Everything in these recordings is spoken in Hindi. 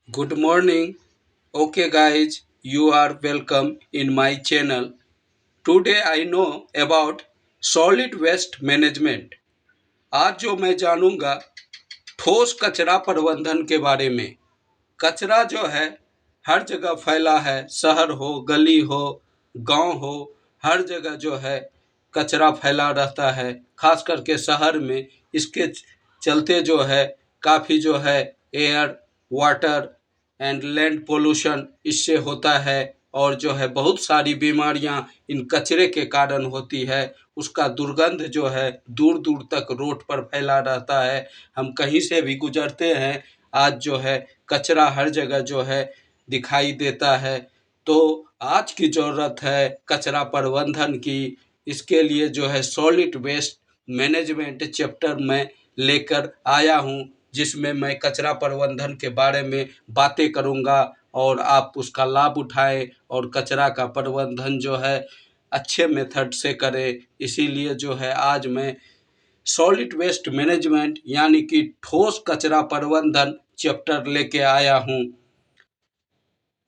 Good morning. Okay, guys, you are welcome in my channel. Today I know about solid waste management. आज जो मैं जानूंगा ठोस कचरा प्रबंधन के बारे में। कचरा जो है हर जगह फैला है, शहर हो, गली हो, गांव हो, हर जगह जो है कचरा फैला रहता है। खास करके शहर में इसके चलते जो है काफ़ी जो है air, water and land pollution इससे होता है और जो है बहुत सारी बीमारियां इन कचरे के कारण होती है। उसका दुर्गंध जो है दूर दूर तक रोड पर फैला रहता है। हम कहीं से भी गुजरते हैं, आज जो है कचरा हर जगह जो है दिखाई देता है। तो आज की ज़रूरत है कचरा प्रबंधन की। इसके लिए जो है सॉलिड वेस्ट मैनेजमेंट चैप्टर में लेकर आया हूँ, जिसमें मैं कचरा प्रबंधन के बारे में बातें करूँगा और आप उसका लाभ उठाएं और कचरा का प्रबंधन जो है अच्छे मेथड से करें। इसीलिए जो है आज मैं सॉलिड वेस्ट मैनेजमेंट यानी कि ठोस कचरा प्रबंधन चैप्टर लेके आया हूँ।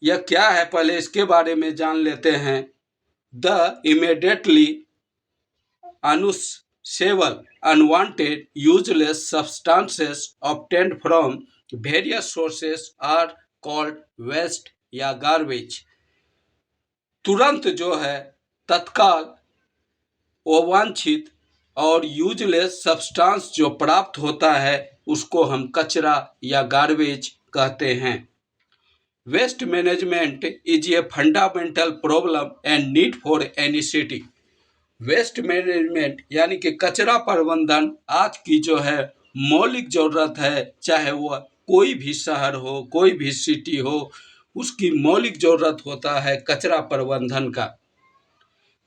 यह क्या है पहले इसके बारे में जान लेते हैं। The immediately unusable, unwanted, useless substances obtained from various sources are called waste या garbage। तुरंत जो है तत्काल अवांछित और यूजलेस सब्सटेंस जो प्राप्त होता है उसको हम कचरा या गार्बेज कहते हैं। Waste management is a fundamental problem and need for any city. Waste management यानी कि कचरा प्रबंधन आज की जो है मौलिक ज़रूरत है। चाहे वह कोई भी शहर हो, कोई भी सिटी हो, उसकी मौलिक ज़रूरत होता है कचरा प्रबंधन का।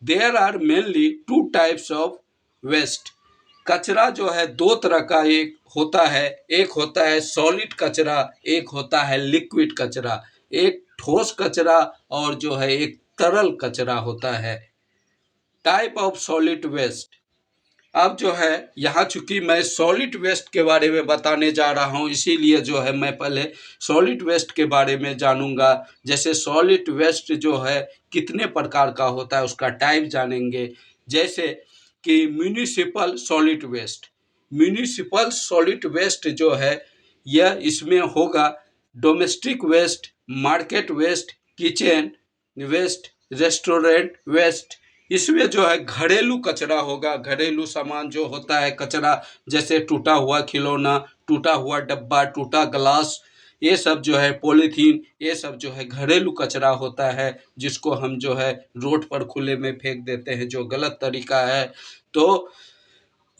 There are mainly two types of waste. कचरा जो है दो तरह का एक होता है सॉलिड कचरा, एक होता है लिक्विड कचरा। एक ठोस कचरा और जो है एक तरल कचरा होता है। Type of solid waste. अब जो है यहाँ चूंकि मैं सॉलिड वेस्ट के बारे में बताने जा रहा हूँ, इसीलिए जो है मैं पहले सॉलिड वेस्ट के बारे में जानूंगा। जैसे सॉलिड वेस्ट जो है कितने प्रकार का होता है उसका टाइप जानेंगे। जैसे कि municipal solid waste. Municipal solid waste जो है यह इसमें होगा domestic waste, market waste, kitchen waste, restaurant waste. इसमें जो है घरेलू कचरा होगा, घरेलू सामान जो होता है कचरा, जैसे टूटा हुआ खिलौना, टूटा हुआ डब्बा, टूटा ग्लास, ये सब जो है पॉलीथीन, ये सब जो है घरेलू कचरा होता है, जिसको हम जो है रोड पर खुले में फेंक देते हैं, जो गलत तरीका है। तो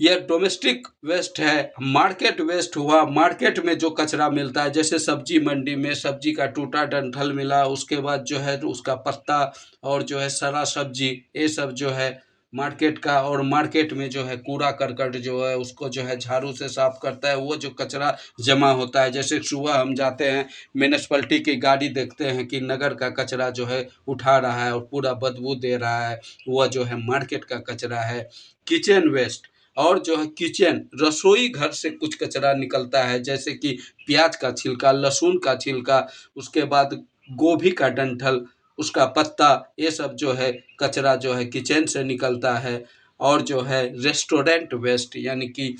यह डोमेस्टिक वेस्ट है। मार्केट वेस्ट हुआ, मार्केट में जो कचरा मिलता है, जैसे सब्जी मंडी में सब्जी का टूटा डंठल मिला, उसके बाद जो है उसका पत्ता और जो है सड़ा सब्जी, ये सब जो है मार्केट का। और मार्केट में जो है कूड़ा करकट जो है उसको जो है झाड़ू से साफ करता है, वो जो कचरा जमा होता है। जैसे सुबह हम जाते हैं म्यूनिसपैलिटी की गाड़ी देखते हैं कि नगर का कचरा जो है उठा रहा है और पूरा बदबू दे रहा है, वह जो है मार्केट का कचरा है। किचन वेस्ट और जो है किचन रसोई घर से कुछ कचरा निकलता है, जैसे कि प्याज का छिलका, लहसुन का छिलका, उसके बाद गोभी का डंठल, उसका पत्ता, ये सब जो है कचरा जो है किचन से निकलता है। और जो है रेस्टोरेंट वेस्ट यानी कि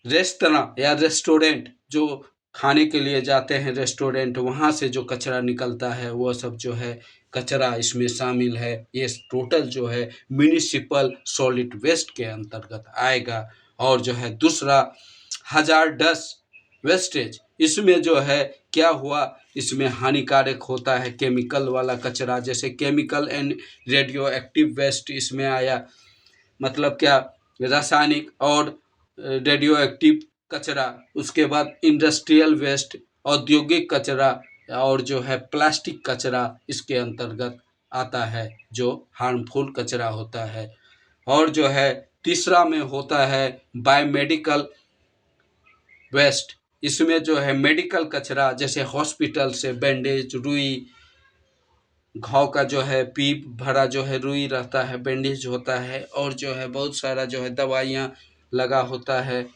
रेस्तरां या रेस्टोरेंट जो खाने के लिए जाते हैं रेस्टोरेंट, वहाँ से जो कचरा निकलता है वो सब जो है कचरा इसमें शामिल है। ये टोटल जो है म्यूनिसिपल सॉलिड वेस्ट के अंतर्गत आएगा। और जो है दूसरा हजारडस वेस्टेज। इसमें जो है क्या हुआ, इसमें हानिकारक होता है केमिकल वाला कचरा, जैसे chemical and radioactive waste इसमें आया। मतलब क्या, रासायनिक और रेडियो एक्टिव कचरा। उसके बाद इंडस्ट्रियल वेस्ट, औद्योगिक कचरा, और जो है प्लास्टिक कचरा इसके अंतर्गत आता है, जो हार्मफुल कचरा होता है। और जो है तीसरा में होता है बायोमेडिकल वेस्ट। इसमें जो है मेडिकल कचरा, जैसे हॉस्पिटल से बैंडेज, रुई, घाव का जो है पीप भरा जो है रुई रहता है, बैंडेज होता है, और जो है बहुत सारा जो है दवाइयाँ लगा होता है।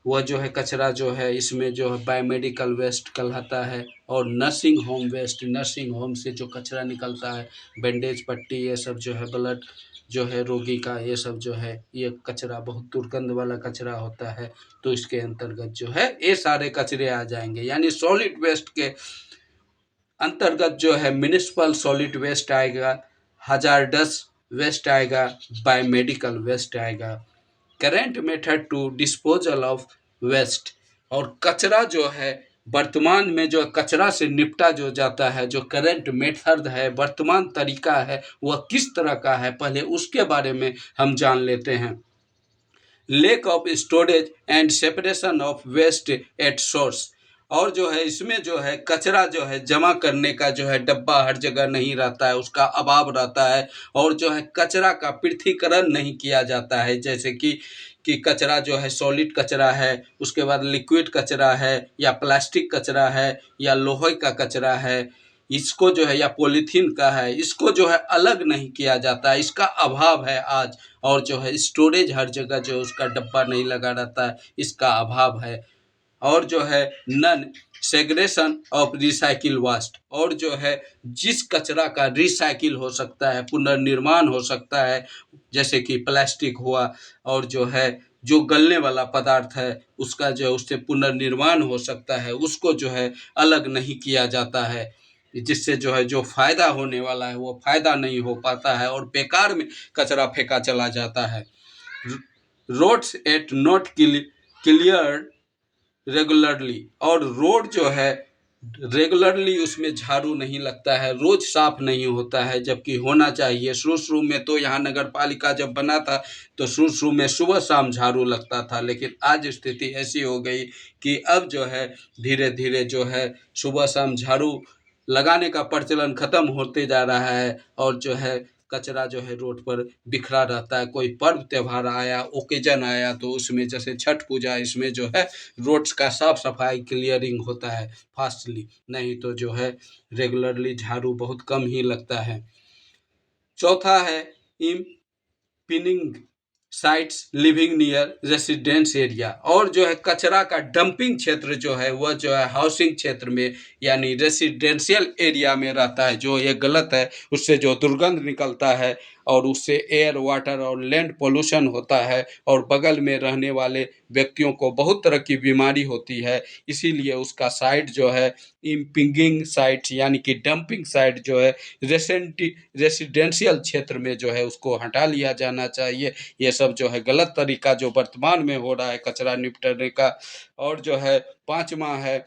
वह जो है कचरा जो है इसमें जो है बायोमेडिकल वेस्ट कहलाता है। और nursing home waste, nursing home से जो कचरा निकलता है, बैंडेज पट्टी ये सब जो है, ब्लड जो है रोगी का, ये सब जो है ये कचरा बहुत दुर्गंध वाला कचरा होता है। तो इसके अंतर्गत जो है ये सारे कचरे आ जाएंगे। यानी सॉलिड वेस्ट के अंतर्गत जो है म्युनिसिपल सॉलिड वेस्ट आएगा, हजारडस वेस्ट आएगा, बायोमेडिकल वेस्ट आएगा। Current method to disposal of waste, और कचरा जो है वर्तमान में जो कचरा से निपटा जो जाता है, जो करेंट मेथड है, वर्तमान तरीका है, वह किस तरह का है, पहले उसके बारे में हम जान लेते हैं। Lack of storage and separation of waste at source, और जो है इसमें जो है कचरा जो है जमा करने का जो है डब्बा हर जगह नहीं रहता है, उसका अभाव रहता है। और जो है कचरा का पृथक्करण नहीं किया जाता है, जैसे कि कचरा जो है सॉलिड कचरा है, उसके बाद लिक्विड कचरा है, या प्लास्टिक कचरा है, या लोहे का कचरा है, इसको जो है या पॉलीथीन का है, इसको जो है अलग नहीं किया जाता है, इसका अभाव है आज। और जो है स्टोरेज हर जगह जो उसका डब्बा नहीं लगा रहता है, इसका अभाव है। और जो है non segregation of recycle waste, और जो है जिस कचरा का रिसाइकिल हो सकता है, पुनर्निर्माण हो सकता है, जैसे कि प्लास्टिक हुआ, और जो है जो गलने वाला पदार्थ है उसका जो है उससे पुनर्निर्माण हो सकता है, उसको जो है अलग नहीं किया जाता है, जिससे जो है जो फायदा होने वाला है वो फायदा नहीं हो पाता है और बेकार में कचरा फेंका चला जाता है। Roads at not clear regularly, और रोड जो है रेगुलरली उसमें झाड़ू नहीं लगता है, रोज साफ नहीं होता है, जबकि होना चाहिए। शुरू में तो यहाँ नगर पालिका जब बना था तो शुरू में सुबह शाम झाड़ू लगता था, लेकिन आज स्थिति ऐसी हो गई कि अब जो है धीरे धीरे जो है सुबह शाम झाड़ू लगाने का प्रचलन खत्म होते जा रहा है। और जो है कचरा जो है रोड पर बिखरा रहता है। कोई पर्व त्यौहार आया, ओकेजन आया, तो उसमें जैसे छठ पूजा, इसमें जो है रोड्स का साफ सफाई क्लियरिंग होता है फास्टली, नहीं तो जो है रेगुलरली झाड़ू बहुत कम ही लगता है। चौथा है impinging sites living near residence area, और जो है कचरा का डंपिंग क्षेत्र जो है वह जो है हाउसिंग क्षेत्र में यानी रेसिडेंशियल एरिया में रहता है, जो ये गलत है। उससे जो दुर्गंध निकलता है और उससे एयर, वाटर और लैंड पोल्यूशन होता है, और बगल में रहने वाले व्यक्तियों को बहुत तरह की बीमारी होती है। इसीलिए उसका साइट जो है इम्पिंगिंग साइट यानी कि डंपिंग साइट जो है रेसिडेंशियल क्षेत्र में जो है उसको हटा लिया जाना चाहिए। ये सब जो है गलत तरीका जो वर्तमान में हो रहा है कचरा निपटाने का। और जो है पांचवा है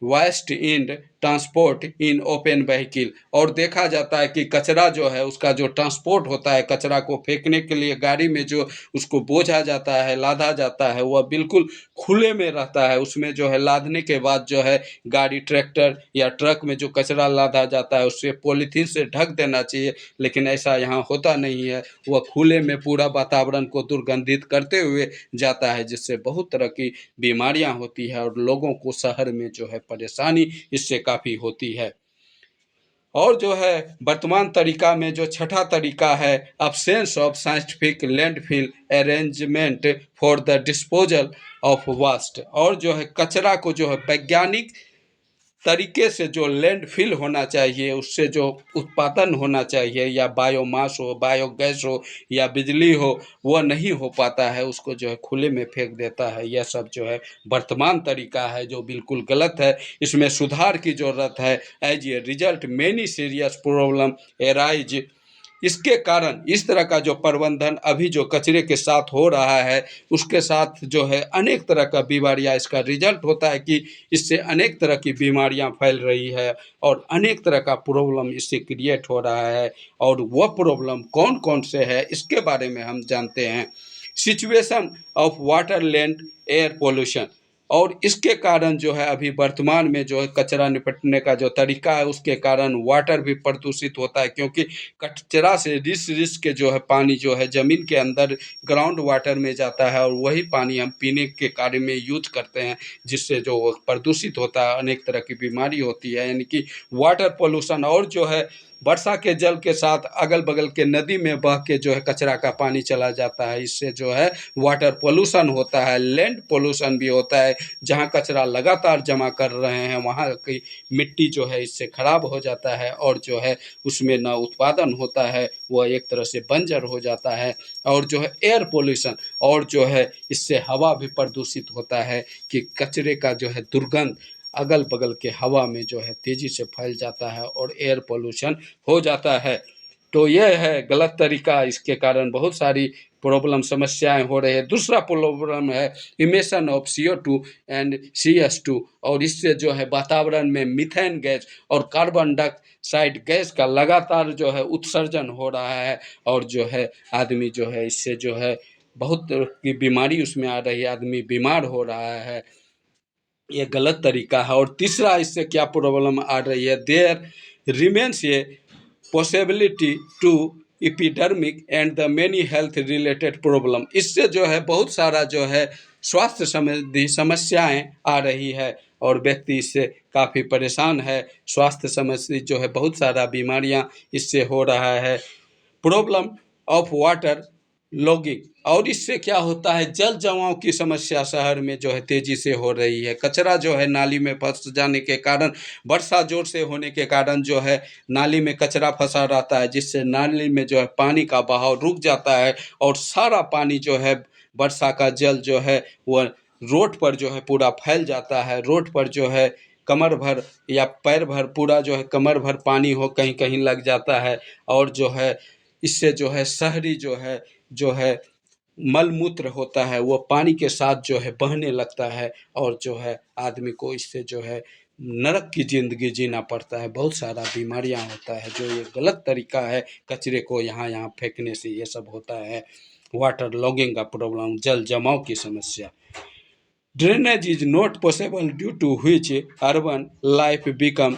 waste in transport in open vehicle, और देखा जाता है कि कचरा जो है उसका जो ट्रांसपोर्ट होता है, कचरा को फेंकने के लिए गाड़ी में जो उसको बोझा जाता है, लादा जाता है, वह बिल्कुल खुले में रहता है। उसमें जो है लादने के बाद जो है गाड़ी, ट्रैक्टर या ट्रक में जो कचरा लादा जाता है उससे पॉलीथीन से ढक देना चाहिए, लेकिन ऐसा यहाँ होता नहीं है। वह खुले में पूरा वातावरण को दुर्गंधित करते हुए जाता है, जिससे बहुत तरह की बीमारियां होती है और लोगों को शहर में जो है परेशानी इससे काफ़ी होती है। और जो है वर्तमान तरीका में जो छठा तरीका है absence of scientific landfill arrangement for the disposal of vast, और जो है कचरा को जो है वैज्ञानिक तरीके से जो लैंडफिल होना चाहिए, उससे जो उत्पादन होना चाहिए, या बायोमास हो, बायोगैस हो, या बिजली हो, वह नहीं हो पाता है, उसको जो है खुले में फेंक देता है। यह सब जो है वर्तमान तरीका है जो बिल्कुल गलत है, इसमें सुधार की ज़रूरत है। As a result many serious problem arise, इसके कारण इस तरह का जो प्रबंधन अभी जो कचरे के साथ हो रहा है उसके साथ जो है अनेक तरह का बीमारियां, इसका रिजल्ट होता है कि इससे अनेक तरह की बीमारियां फैल रही है और अनेक तरह का प्रॉब्लम इससे क्रिएट हो रहा है। और वह प्रॉब्लम कौन कौन से है इसके बारे में हम जानते हैं। Situation of water land air pollution, और इसके कारण जो है अभी वर्तमान में जो है कचरा निपटने का जो तरीका है उसके कारण वाटर भी प्रदूषित होता है, क्योंकि कचरा से रिस के जो है पानी जो है ज़मीन के अंदर ग्राउंड वाटर में जाता है और वही पानी हम पीने के कार्य में यूज करते हैं, जिससे जो प्रदूषित होता है, अनेक तरह की बीमारी होती है, यानी कि वाटर पोल्यूशन। और जो है वर्षा के जल के साथ अगल बगल के नदी में बह के जो है कचरा का पानी चला जाता है, इससे जो है वाटर पोल्यूशन होता है। लैंड पोल्यूशन भी होता है, जहाँ कचरा लगातार जमा कर रहे हैं वहाँ की मिट्टी जो है इससे खराब हो जाता है और जो है उसमें ना उत्पादन होता है, वह एक तरह से बंजर हो जाता है। और जो है एयर पोल्यूशन, और जो है इससे हवा भी प्रदूषित होता है कि कचरे का जो है दुर्गंध अगल बगल के हवा में जो है तेज़ी से फैल जाता है और एयर पोल्यूशन हो जाता है। तो यह है गलत तरीका, इसके कारण बहुत सारी प्रॉब्लम समस्याएं हो रही है। दूसरा प्रॉब्लम है emission of CO2 and CS2, और इससे जो है वातावरण में मीथेन गैस और कार्बन डाइऑक्साइड गैस का लगातार जो है उत्सर्जन हो रहा है, और जो है आदमी जो है इससे जो है बहुत तरह की बीमारी उसमें आ रही है, आदमी बीमार हो रहा है। ये गलत तरीका है। और तीसरा इससे क्या प्रॉब्लम आ रही है, there remains a possibility to epidemic and the many health related problem. इससे जो है बहुत सारा जो है स्वास्थ्य संबंधी समस्याएं आ रही है और व्यक्ति इससे काफ़ी परेशान है। स्वास्थ्य संबंधी जो है बहुत सारा बीमारियां इससे हो रहा है। प्रॉब्लम ऑफ वाटर लॉगिंग, और इससे क्या होता है जल जमाव की समस्या शहर में जो है तेजी से हो रही है। कचरा जो है नाली में फंस जाने के कारण, वर्षा जोर से होने के कारण जो है नाली में कचरा फंसा रहता है, जिससे नाली में जो है पानी का बहाव रुक जाता है और सारा पानी जो है वर्षा का जल जो है वह रोड पर जो है पूरा फैल जाता है। रोड पर जो है कमर भर या पैर भर पूरा जो है कमर भर पानी हो कहीं कहीं लग जाता है, और जो है इससे जो है शहरी जो है मलमूत्र होता है वो पानी के साथ जो है बहने लगता है, और जो है आदमी को इससे जो है नरक की ज़िंदगी जीना पड़ता है। बहुत सारा बीमारियां होता है, जो ये गलत तरीका है कचरे को यहाँ फेंकने से ये सब होता है। वाटर लॉगिंग का प्रॉब्लम, जल जमाव की समस्या। Drainage is not possible due to which urban life become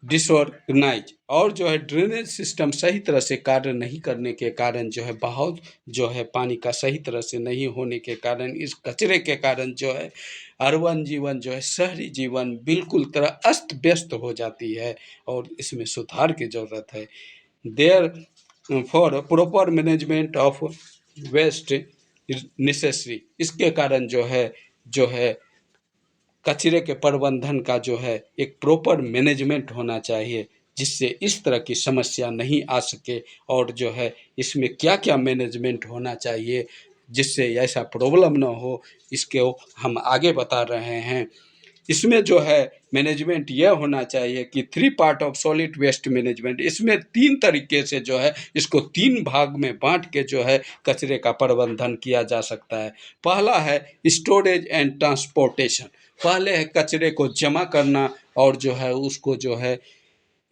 disorganise, और जो है ड्रेनेज सिस्टम सही तरह से कार्य नहीं करने के कारण जो है बहुत जो है पानी का सही तरह से नहीं होने के कारण, इस कचरे के कारण जो है अर्बन जीवन जो है शहरी जीवन बिल्कुल तरह अस्त व्यस्त हो जाती है, और इसमें सुधार की ज़रूरत है। Therefore proper management of waste necessary, इसके कारण जो है कचरे के प्रबंधन का जो है एक प्रॉपर मैनेजमेंट होना चाहिए, जिससे इस तरह की समस्या नहीं आ सके। और जो है इसमें क्या क्या मैनेजमेंट होना चाहिए जिससे ऐसा प्रॉब्लम ना हो, इसको हम आगे बता रहे हैं। इसमें जो है मैनेजमेंट यह होना चाहिए कि 3 part of solid waste management, इसमें 3 तरीके से जो है इसको 3 भाग में बांट के जो है कचरे का प्रबंधन किया जा सकता है। पहला है स्टोरेज एंड ट्रांसपोर्टेशन, पहले है कचरे को जमा करना और जो है उसको जो है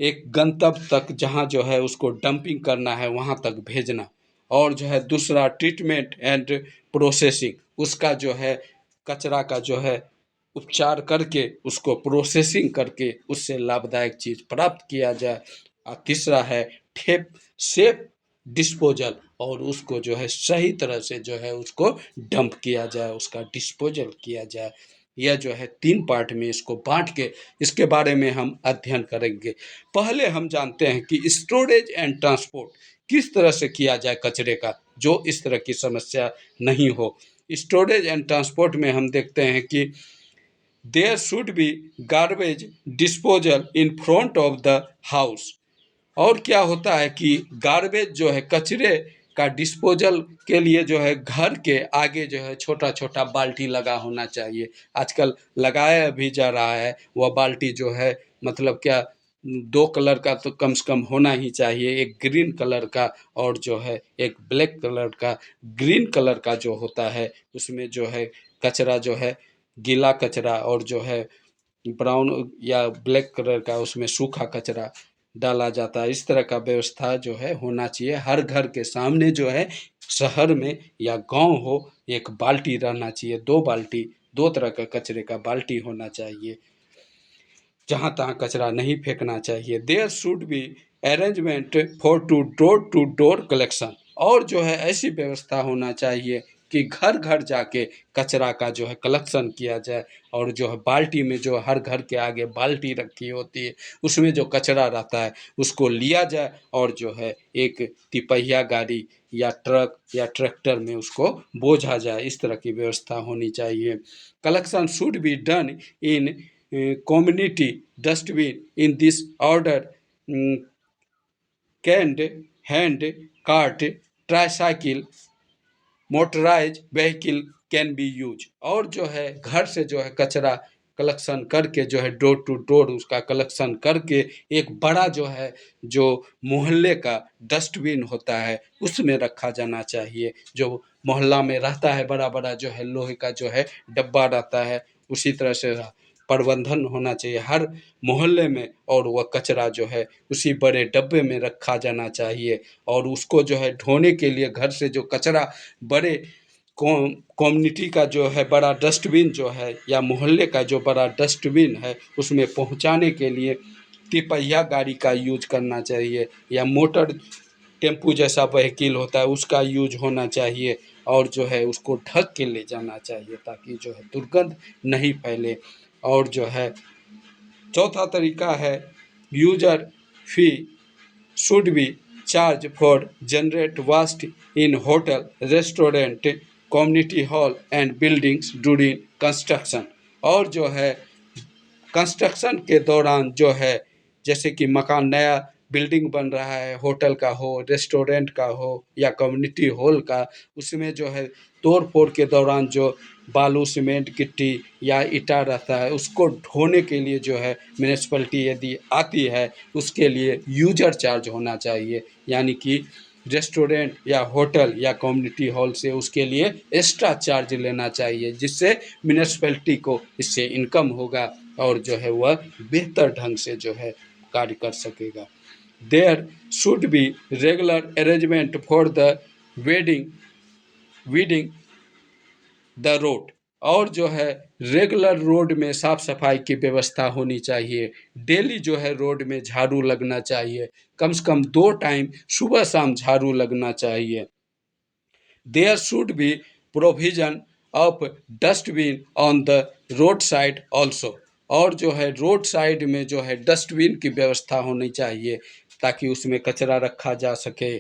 एक गंतव्य तक जहाँ जो है उसको डंपिंग करना है वहाँ तक भेजना। और जो है दूसरा ट्रीटमेंट एंड प्रोसेसिंग, उसका जो है कचरा का जो है उपचार करके उसको प्रोसेसिंग करके उससे लाभदायक चीज़ प्राप्त किया जाए। और तीसरा है ठेप सेफ डिस्पोजल, और उसको जो है सही तरह से जो है उसको डंप किया जाए, उसका डिस्पोजल किया जाए। यह जो है 3 पार्ट में इसको बांट के इसके बारे में हम अध्ययन करेंगे। पहले हम जानते हैं कि स्टोरेज एंड ट्रांसपोर्ट किस तरह से किया जाए कचरे का, जो इस तरह की समस्या नहीं हो। स्टोरेज एंड ट्रांसपोर्ट में हम देखते हैं कि there should be garbage disposal in front of the house. और क्या होता है कि गार्बेज जो है कचरे का डिस्पोजल के लिए जो है घर के आगे जो है छोटा छोटा बाल्टी लगा होना चाहिए। आजकल लगाया भी जा रहा है वह बाल्टी जो है, मतलब क्या 2 कलर का तो कम से कम होना ही चाहिए, एक ग्रीन कलर का और जो है एक ब्लैक कलर का। ग्रीन कलर का जो होता है उसमें जो है कचरा जो है गीला कचरा, और जो है ब्राउन या ब्लैक कलर का उसमें सूखा कचरा डाला जाता है। इस तरह का व्यवस्था जो है होना चाहिए। हर घर के सामने जो है शहर में या गांव हो, एक बाल्टी रहना चाहिए, 2 बाल्टी, 2 तरह का कचरे का बाल्टी होना चाहिए। जहाँ तहाँ कचरा नहीं फेंकना चाहिए। There should be arrangement for to door collection, और जो है ऐसी व्यवस्था होना चाहिए कि घर घर जाके कचरा का जो है कलेक्शन किया जाए, और जो है बाल्टी में, जो हर घर के आगे बाल्टी रखी होती है उसमें जो कचरा रहता है उसको लिया जाए, और जो है एक तिपहिया गाड़ी या ट्रक या ट्रैक्टर में उसको बोझा जाए। इस तरह की व्यवस्था होनी चाहिए। Collection should be done in community dustbin in this order: canned, hand cart, tricycle, motorise vehicle can be use. और जो है घर से जो है कचरा कलेक्शन करके जो है डोर टू डोर उसका कलेक्शन करके एक बड़ा जो है जो मोहल्ले का डस्टबिन होता है उसमें रखा जाना चाहिए। जो मोहल्ला में रहता है बड़ा बड़ा जो है लोहे का जो है डब्बा रहता है, उसी तरह से प्रबंधन होना चाहिए हर मोहल्ले में, और वह कचरा जो है उसी बड़े डब्बे में रखा जाना चाहिए। और उसको जो है ढोने के लिए घर से जो कचरा बड़े कम्युनिटी का जो है बड़ा डस्टबिन जो है या मोहल्ले का जो बड़ा डस्टबिन है उसमें पहुंचाने के लिए तिपहिया गाड़ी का यूज करना चाहिए, या मोटर टेम्पू जैसा व्हीकल होता है उसका यूज होना चाहिए, और जो है उसको ढक के ले जाना चाहिए ताकि जो है दुर्गंध नहीं फैले। और जो है चौथा तरीका है user fee should be charged for generate waste in hotel, restaurant, community hall and buildings during construction। और जो है कंस्ट्रक्शन के दौरान जो है जैसे कि मकान नया बिल्डिंग बन रहा है, होटल का हो, रेस्टोरेंट का हो या कम्युनिटी हॉल का, उसमें जो है तोड़ फोड़ के दौरान जो बालू सीमेंट गिट्टी या ईटा रहता है उसको ढोने के लिए जो है म्यूनिसिपैलिटी यदि आती है उसके लिए यूजर चार्ज होना चाहिए, यानी कि रेस्टोरेंट या होटल या कम्युनिटी हॉल से उसके लिए एक्स्ट्रा चार्ज लेना चाहिए, जिससे म्यूनिसिपैलिटी को इससे इनकम होगा और जो है वह बेहतर ढंग से जो है कार्य कर सकेगा। There should be regular arrangement for the wedding weeding the road, और जो है रेगुलर रोड में साफ सफाई की व्यवस्था होनी चाहिए। डेली जो है रोड में झाड़ू लगना चाहिए, कम से कम 2 टाइम सुबह शाम झाड़ू लगना चाहिए। There should be provision of dustbin on the road side also, और जो है रोड साइड में जो है डस्टबिन की व्यवस्था होनी चाहिए ताकि उसमें कचरा रखा जा सके।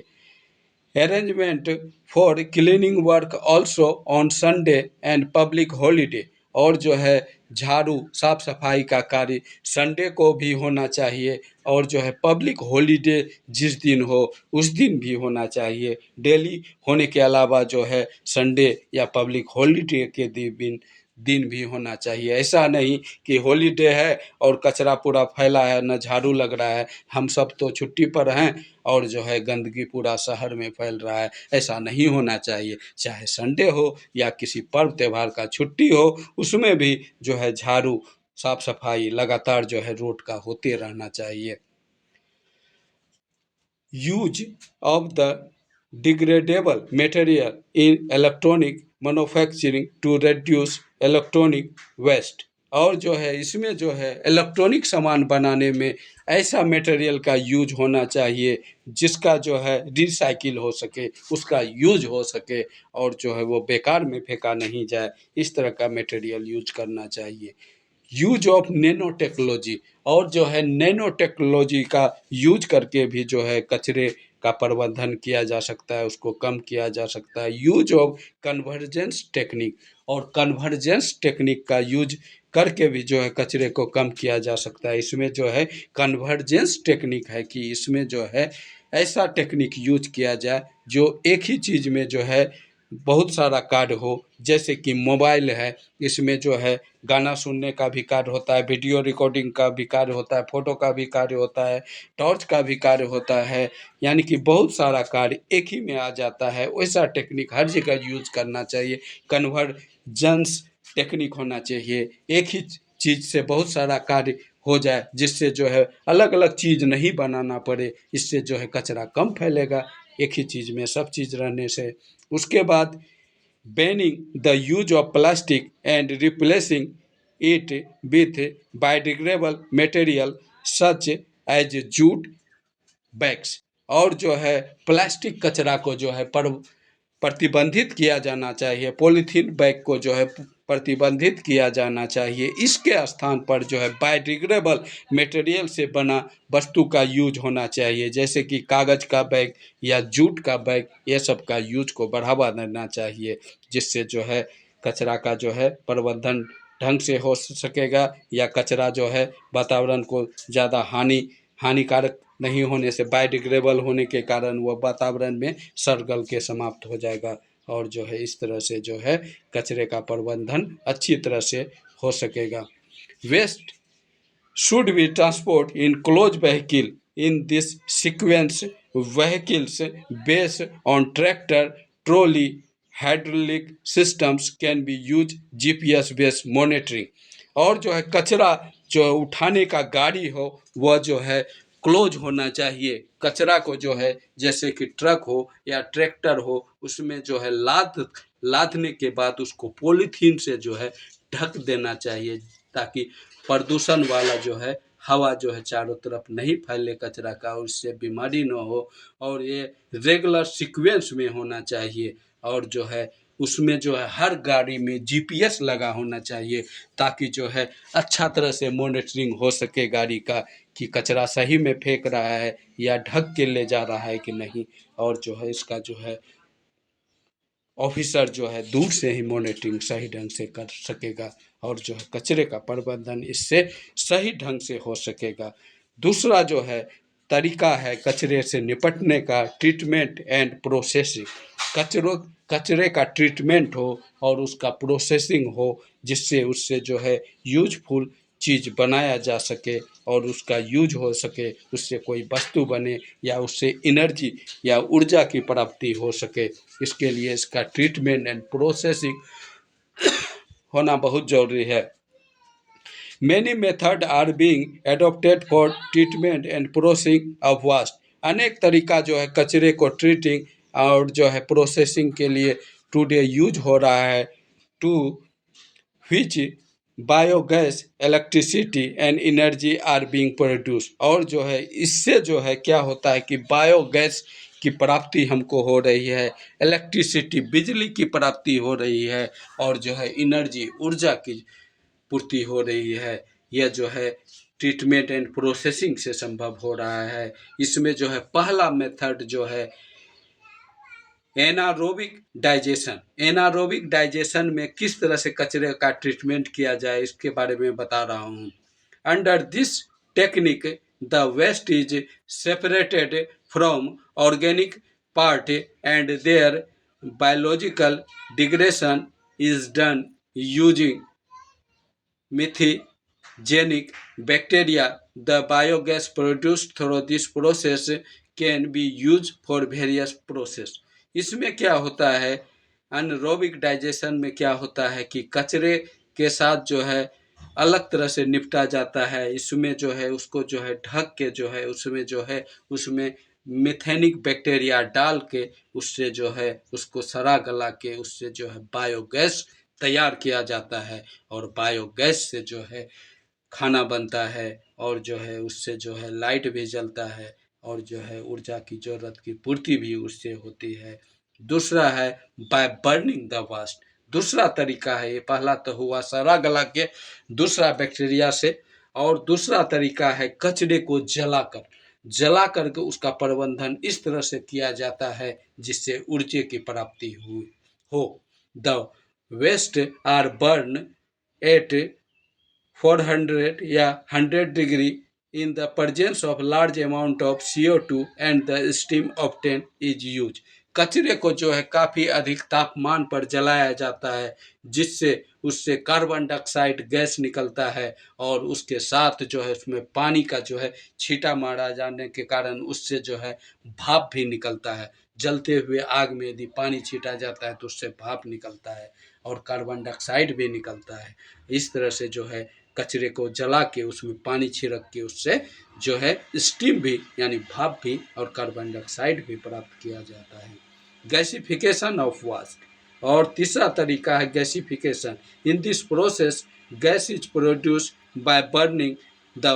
Arrangement for cleaning work also on Sunday and public holiday, और जो है झाड़ू साफ सफाई का कार्य संडे को भी होना चाहिए, और जो है पब्लिक हॉलीडे जिस दिन हो उस दिन भी होना चाहिए। डेली होने के अलावा जो है संडे या पब्लिक हॉलीडे के दिन दिन भी होना चाहिए। ऐसा नहीं कि हॉलीडे है और कचरा पूरा फैला है, न झाड़ू लग रहा है, हम सब तो छुट्टी पर हैं और जो है गंदगी पूरा शहर में फैल रहा है। ऐसा नहीं होना चाहिए। चाहे संडे हो या किसी पर्व त्यौहार का छुट्टी हो, उसमें भी जो है झाड़ू साफ सफाई लगातार जो है रोड का होते रहना चाहिए। Use of the degradable material in electronic manufacturing to reduce electronic waste, और जो है इसमें जो है इलेक्ट्रॉनिक सामान बनाने में ऐसा मटेरियल का यूज होना चाहिए जिसका जो है रिसाइकिल हो सके, उसका यूज हो सके और जो है वो बेकार में फेंका नहीं जाए। इस तरह का मटेरियल यूज करना चाहिए। यूज ऑफ नैनो टेक्नोलॉजी, और जो है नैनो टेक्नोलॉजी का यूज करके भी जो है कचरे का प्रबंधन किया जा सकता है, उसको कम किया जा सकता है। यूज ऑफ कन्वर्जेंस टेक्निक, और कन्वर्जेंस टेक्निक का यूज करके भी जो है कचरे को कम किया जा सकता है। इसमें जो है कन्वर्जेंस टेक्निक है कि इसमें जो है ऐसा टेक्निक यूज किया जाए जो एक ही चीज़ में जो है बहुत सारा कार्य हो। जैसे कि मोबाइल है, इसमें जो है गाना सुनने का भी कार्य होता है, वीडियो रिकॉर्डिंग का भी कार्य होता है, फोटो का भी कार्य होता है, टॉर्च का भी कार्य होता है, यानी कि बहुत सारा कार्य एक ही में आ जाता है। वैसा टेक्निक हर जगह यूज करना चाहिए। कन्वर्जेंस टेक्निक होना चाहिए। एक ही चीज़ से बहुत सारा कार्य हो जाए, जिससे जो है अलग अलग चीज़ नहीं बनाना पड़े। इससे जो है कचरा कम फैलेगा एक ही चीज़ में सब चीज़ रहने से। उसके बाद banning the use of plastic and replacing it with biodegradable material such as jute bags. और जो है प्लास्टिक कचरा को जो है प्रतिबंधित किया जाना चाहिए, पॉलीथीन बैग को जो है प्रतिबंधित किया जाना चाहिए। इसके स्थान पर जो है बायोडिग्रेडेबल मटेरियल से बना वस्तु का यूज होना चाहिए, जैसे कि कागज़ का बैग या जूट का बैग, ये सब का यूज को बढ़ावा देना चाहिए, जिससे जो है कचरा का जो है प्रबंधन ढंग से हो सकेगा, या कचरा जो है वातावरण को ज़्यादा हानिकारक नहीं होने से, बायोडिग्रेडेबल होने के कारण वह वातावरण में सड़ के समाप्त हो जाएगा। और जो है इस तरह से जो है कचरे का प्रबंधन अच्छी तरह से हो सकेगा। Waste should be transport in closed vehicle. In this sequence, vehicles based on tractor, trolley, hydraulic systems can be used GPS based monitoring। और जो है कचरा जो उठाने का गाड़ी हो वह जो है क्लोज होना चाहिए। कचरा को जो है जैसे कि ट्रक हो या ट्रैक्टर हो, उसमें जो है लादने के बाद उसको पॉलीथीन से जो है ढक देना चाहिए, ताकि प्रदूषण वाला जो है हवा जो है चारों तरफ नहीं फैले कचरा का, और इससे बीमारी न हो। और ये रेगुलर सीक्वेंस में होना चाहिए। और जो है उसमें जो है हर गाड़ी में जीपीएस लगा होना चाहिए, ताकि जो है अच्छा तरह से मॉनिटरिंग हो सके गाड़ी का, कि कचरा सही में फेंक रहा है या ढक के ले जा रहा है कि नहीं। और जो है इसका जो है ऑफिसर जो है दूर से ही मॉनिटरिंग सही ढंग से कर सकेगा, और जो है कचरे का प्रबंधन इससे सही ढंग से हो सकेगा। दूसरा जो है तरीका है कचरे से निपटने का, ट्रीटमेंट एंड प्रोसेसिंग। कचरे का ट्रीटमेंट हो और उसका प्रोसेसिंग हो, जिससे उससे जो है यूजफुल चीज़ बनाया जा सके और उसका यूज हो सके, उससे कोई वस्तु बने या उससे एनर्जी या ऊर्जा की प्राप्ति हो सके। इसके लिए इसका ट्रीटमेंट एंड प्रोसेसिंग होना बहुत ज़रूरी है। Many methods are being adopted for treatment and processing of waste। अनेक तरीका जो है कचरे को ट्रीटिंग और जो है प्रोसेसिंग के लिए टुडे यूज हो रहा है। To which biogas, electricity and energy are being produce. और जो है इससे जो है क्या होता है कि बायोगैस की प्राप्ति हमको हो रही है, इलेक्ट्रिसिटी बिजली की प्राप्ति हो रही है, और जो है एनर्जी ऊर्जा की पूर्ति हो रही है। यह जो है ट्रीटमेंट एंड प्रोसेसिंग से संभव हो रहा है। इसमें जो है पहला मेथड जो है एनारोबिक डाइजेशन। एनारोबिक डाइजेशन में किस तरह से कचरे का ट्रीटमेंट किया जाए इसके बारे में बता रहा हूँ। Under this technique the waste is separated from organic part and their biological degradation is done using methygenic bacteria। The biogas produced through this process can be used for various process। इसमें क्या होता है, अनरोबिक डाइजेशन में क्या होता है कि कचरे के साथ जो है अलग तरह से निपटा जाता है। इसमें जो है उसको जो है ढक के जो है उसमें जो है उसमें मेथेनिक बैक्टीरिया डाल के उससे जो है उसको सड़ा गला के उससे जो है बायोगैस तैयार किया जाता है, और बायोगैस से जो है खाना बनता है, और जो है उससे जो है लाइट भी जलता है, और जो है ऊर्जा की ज़रूरत की पूर्ति भी उससे होती है। दूसरा है बाय बर्निंग द वास्ट। दूसरा तरीका है, ये पहला तो हुआ सड़ा गला के, दूसरा बैक्टीरिया से, और दूसरा तरीका है कचरे को जला करके उसका प्रबंधन इस तरह से किया जाता है जिससे ऊर्जा की प्राप्ति हो। The waste are burn at 400 या 100 degree in the presence of large amount of CO2 and the steam obtained is used। कचरे को जो है काफ़ी अधिक तापमान पर जलाया जाता है, जिससे उससे कार्बन डाइऑक्साइड गैस निकलता है, और उसके साथ जो है उसमें पानी का जो है छींटा मारा जाने के कारण उससे जो है भाप भी निकलता है। जलते हुए आग में यदि पानी छींटा जाता है तो उससे भाप निकलता है और कार्बन डाइऑक्साइड भी निकलता है। इस तरह से जो है कचरे को जला के उसमें पानी छिड़क के उससे जो है स्टीम भी यानी भाप भी और कार्बन डाइऑक्साइड भी प्राप्त किया जाता है। गैसिफिकेशन ऑफ वास्ट, और तीसरा तरीका है gasification. In this process gas is produced by burning the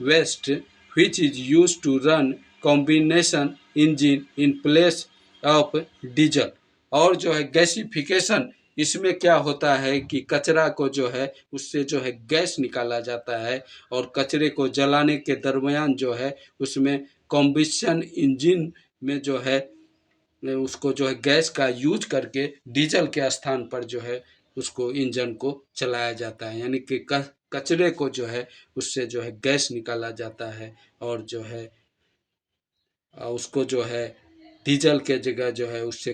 waste which is used to run combination engine in place of diesel. और जो है गैसिफिकेशन, इसमें क्या होता है कि कचरा को जो है उससे जो है गैस निकाला जाता है, और कचरे को जलाने के दरमियान जो है उसमें कॉम्बस्शन इंजन में जो है उसको जो है गैस का यूज करके डीजल के स्थान पर जो है उसको इंजन को चलाया जाता है, यानी कि कचरे को जो है उससे जो है गैस निकाला जाता है, और जो है उसको जो है डीजल के जगह जो है उससे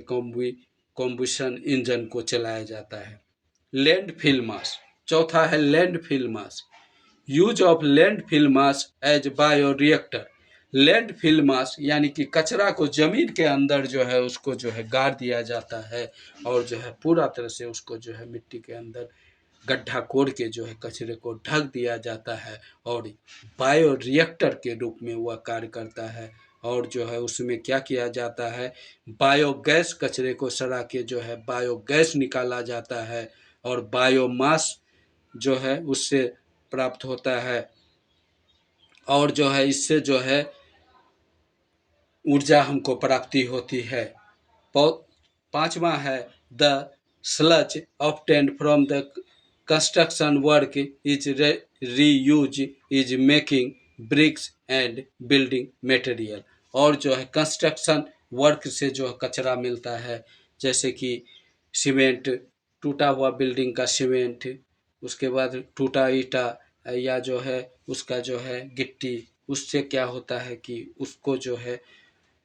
कॉम्बस्शन इंजन को चलाया जाता है। लैंडफिल मास, चौथा है landfill mass. Use of landfill mass as bioreactor. Landfill mass यानी कि कचरा को जमीन के अंदर जो है उसको जो है गाड़ दिया जाता है, और जो है पूरा तरह से उसको जो है मिट्टी के अंदर गड्ढा कोड़ के जो है कचरे को ढक दिया जाता है, और बायोरिएक्टर के रूप में वह कार्य करता है। और जो है उसमें क्या किया जाता है, बायोगैस, कचरे को सड़ा के जो है बायोगैस निकाला जाता है, और बायोमास जो है उससे प्राप्त होता है, और जो है इससे जो है ऊर्जा हमको प्राप्ति होती है। पांचवा है the sludge obtained from the construction work is reuse is making bricks and building material. और जो है कंस्ट्रक्शन वर्क से जो कचरा मिलता है, जैसे कि सीमेंट, टूटा हुआ बिल्डिंग का सीमेंट, उसके बाद टूटा ईटा, या जो है उसका जो है गिट्टी, उससे क्या होता है कि उसको जो है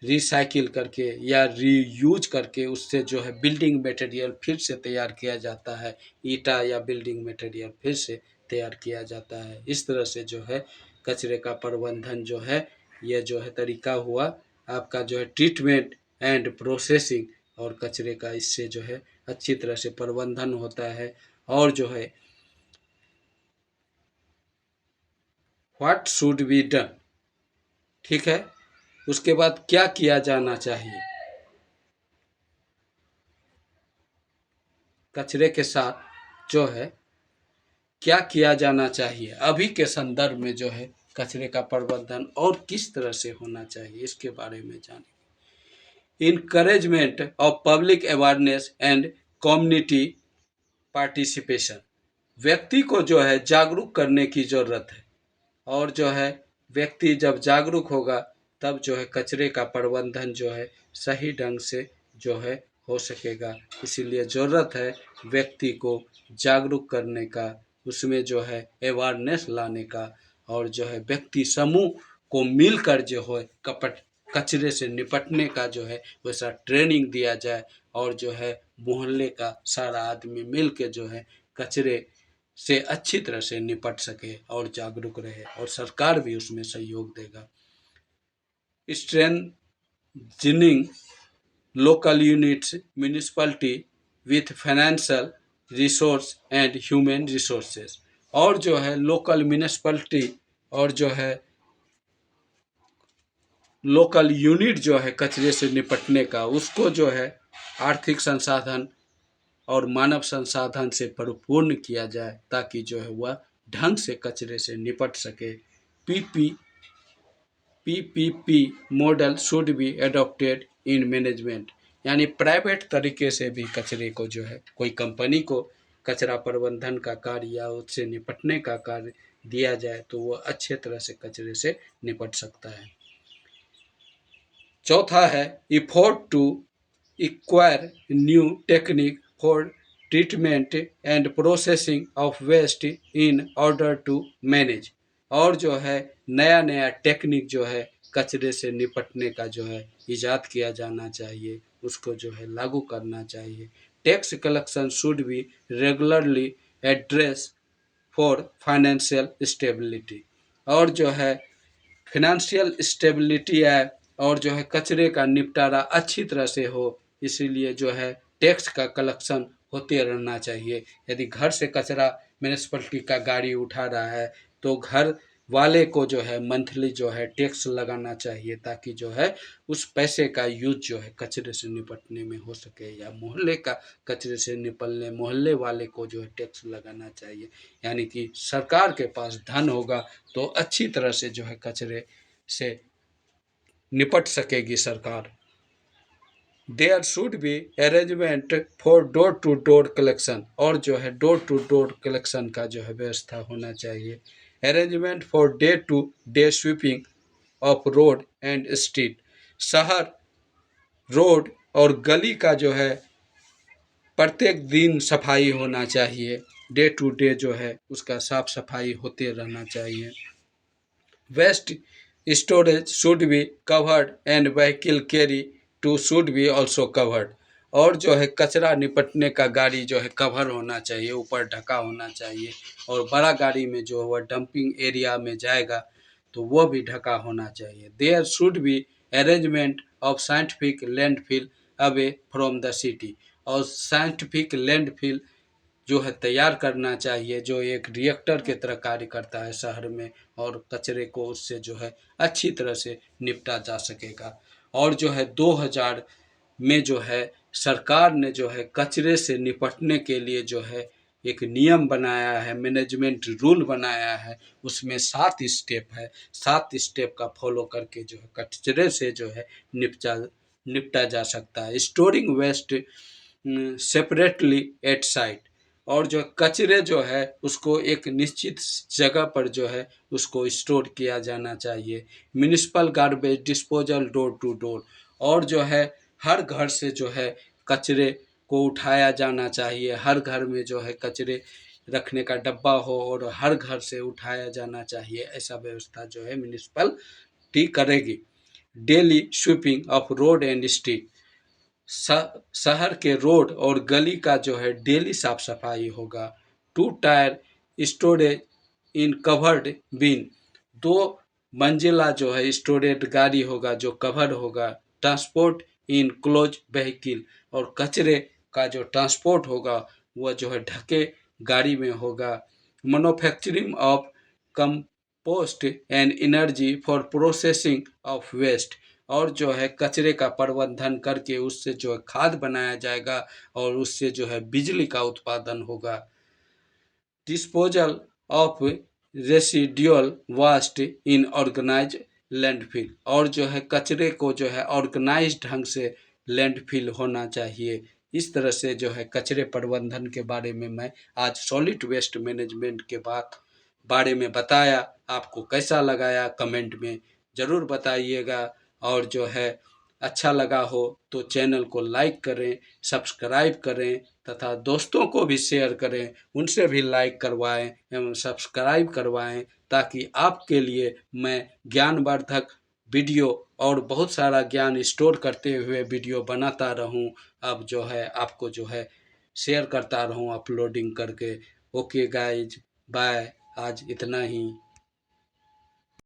रिसाइकिल करके या रीयूज करके उससे जो है बिल्डिंग मटेरियल फिर से तैयार किया जाता है, ईटा या बिल्डिंग मटेरियल फिर से तैयार किया जाता है। इस तरह से जो है कचरे का प्रबंधन जो है यह जो है तरीका हुआ आपका जो है ट्रीटमेंट एंड प्रोसेसिंग, और कचरे का इससे जो है अच्छी तरह से प्रबंधन होता है। और जो है व्हाट शुड बी डन, ठीक है, उसके बाद क्या किया जाना चाहिए कचरे के साथ जो है क्या किया जाना चाहिए अभी के संदर्भ में जो है कचरे का प्रबंधन और किस तरह से होना चाहिए, इसके बारे में जानेंगे। Encouragement of public awareness and community participation, व्यक्ति को जो है जागरूक करने की ज़रूरत है, और जो है व्यक्ति जब जागरूक होगा तब जो है कचरे का प्रबंधन जो है सही ढंग से जो है हो सकेगा। इसीलिए ज़रूरत है व्यक्ति को जागरूक करने का, उसमें जो है अवेयरनेस लाने का, और जो है व्यक्ति समूह को मिलकर जो है कचरे से निपटने का जो है वैसा ट्रेनिंग दिया जाए, और जो है मोहल्ले का सारा आदमी मिल के जो है कचरे से अच्छी तरह से निपट सके और जागरूक रहे, और सरकार भी उसमें सहयोग देगा। Strengthening local units municipality with financial resource and human resources, और जो है लोकल म्यूनिसिपैलिटी और जो है लोकल यूनिट जो है कचरे से निपटने का, उसको जो है आर्थिक संसाधन और मानव संसाधन से परिपूर्ण किया जाए, ताकि जो है वह ढंग से कचरे से निपट सके। PPP model should be adopted in management, यानी प्राइवेट तरीके से भी कचरे को जो है कोई कंपनी को कचरा प्रबंधन का कार्य या उससे निपटने का कार्य दिया जाए तो वह अच्छे तरह से कचरे से निपट सकता है। चौथा है effort to acquire new technique for treatment and processing of waste in order to manage, और जो है नया नया टेक्निक जो है कचरे से निपटने का जो है ईजाद किया जाना चाहिए, उसको जो है लागू करना चाहिए। Tax collection should be regularly address for financial stability, और जो है फिनेंशियल स्टेबिलिटी है, और जो है कचरे का निपटारा अच्छी तरह से हो, इसीलिए जो है टैक्स का कलेक्शन होते रहना चाहिए। यदि घर से कचरा म्यूनिसिपैलिटी का गाड़ी उठा रहा है तो घर वाले को जो है मंथली जो है टैक्स लगाना चाहिए, ताकि जो है उस पैसे का यूज जो है कचरे से निपटने में हो सके, या मोहल्ले का कचरे से निपटने मोहल्ले वाले को जो है टैक्स लगाना चाहिए। यानी कि सरकार के पास धन होगा तो अच्छी तरह से जो है कचरे से निपट सकेगी सरकार। There should be arrangement for door to door collection, और जो है डोर टू डोर कलेक्शन का जो है व्यवस्था होना चाहिए। Arrangement for day to day sweeping of road and street, शहर, रोड और गली का जो है प्रत्येक दिन सफाई होना चाहिए। डे टू डे जो है उसका साफ सफाई होते रहना चाहिए। Waste storage should be covered and vehicle carry to should be also covered, और जो है कचरा निपटने का गाड़ी जो है कवर होना चाहिए, ऊपर ढका होना चाहिए, और बड़ा गाड़ी में जो है वह डंपिंग एरिया में जाएगा तो वो भी ढका होना चाहिए। There should be arrangement of scientific landfill away from the city, और साइंटिफिक लैंडफिल जो है तैयार करना चाहिए, जो एक रिएक्टर की तरह कार्य करता है शहर में, और कचरे को उससे जो है अच्छी तरह से निपटा जा सकेगा। और जो है 2000 में जो है सरकार ने जो है कचरे से निपटने के लिए जो है एक नियम बनाया है, मैनेजमेंट रूल बनाया है, उसमें 7 स्टेप है। 7 स्टेप का फॉलो करके जो है कचरे से जो है निपटा जा सकता है। Storing waste separately at site, और जो कचरे जो है उसको एक निश्चित जगह पर जो है उसको स्टोर किया जाना चाहिए। Municipal garbage disposal door to door, और जो है हर घर से जो है कचरे को उठाया जाना चाहिए। हर घर में जो है कचरे रखने का डब्बा हो और हर घर से उठाया जाना चाहिए, ऐसा व्यवस्था जो है म्यूनिसिपैलिटी करेगी। Daily sweeping of road and street, शहर के रोड और गली का जो है डेली साफ सफाई होगा। 2 टायर स्टोरेज इन कवर्ड बिन, 2 मंजिला जो है स्टोरेज गाड़ी होगा जो कवर होगा। ट्रांसपोर्ट इन क्लोज व्हीकल, और कचरे का जो ट्रांसपोर्ट होगा वह जो है ढके गाड़ी में होगा। Manufacturing of compost and energy for processing of waste, और जो है कचरे का प्रबंधन करके उससे जो है खाद बनाया जाएगा और उससे जो है बिजली का उत्पादन होगा। Disposal of residual waste in organise landfill, और जो है कचरे को जो है ऑर्गेनाइज ढंग से लैंडफिल होना चाहिए। इस तरह से जो है कचरे प्रबंधन के बारे में मैं आज सॉलिड वेस्ट मैनेजमेंट के बारे में बताया। आपको कैसा लगाया कमेंट में ज़रूर बताइएगा, और जो है अच्छा लगा हो तो चैनल को लाइक करें, सब्सक्राइब करें तथा दोस्तों को भी शेयर करें, उनसे भी लाइक करवाएं एवं सब्सक्राइब करवाएं, ताकि आपके लिए मैं ज्ञानवर्धक वीडियो और बहुत सारा ज्ञान स्टोर करते हुए वीडियो बनाता रहूं। अब जो है आपको जो है शेयर करता रहूं अपलोडिंग करके। ओके गाइज, बाय, आज इतना ही।